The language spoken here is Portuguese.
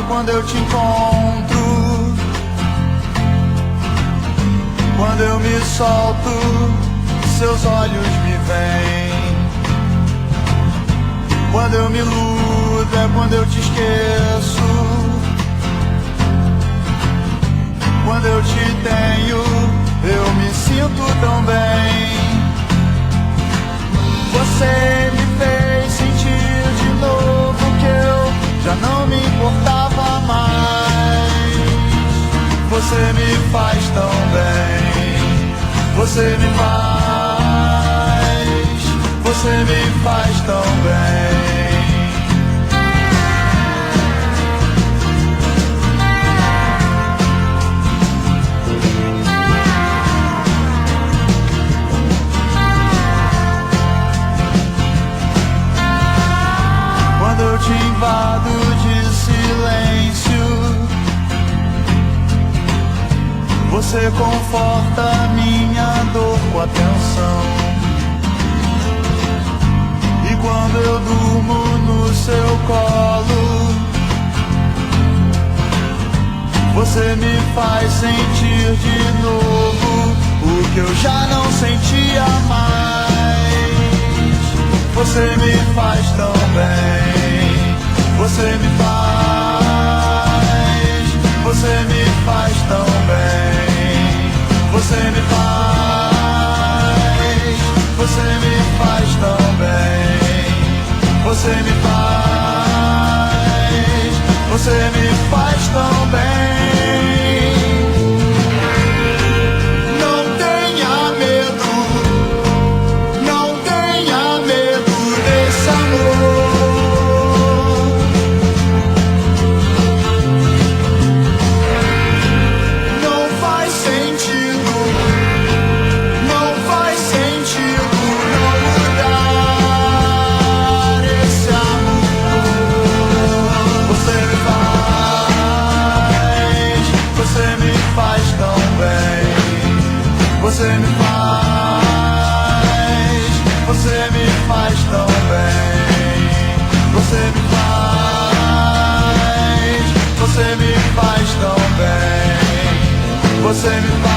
quando eu te encontro. Quando eu me solto, seus olhos me veem. Quando eu me iludo é quando eu te esqueço. Quando eu te tenho, eu me sinto tão bem. Você me fez sentir de novo que eu já não me importava mais. Você me faz tão bem. Você me faz tão bem. Quando eu te invado de silêncio, você conforta minha dor com atenção. E quando eu durmo no seu colo, você me faz sentir de novo o que eu já não sentia mais. Você me faz tão bem. Você me faz tão bem. Você me faz tão bem. Você me faz tão bem. Não tenha medo, não tenha medo desse amor. Você me faz tão bem. Você me faz tão bem. Você me faz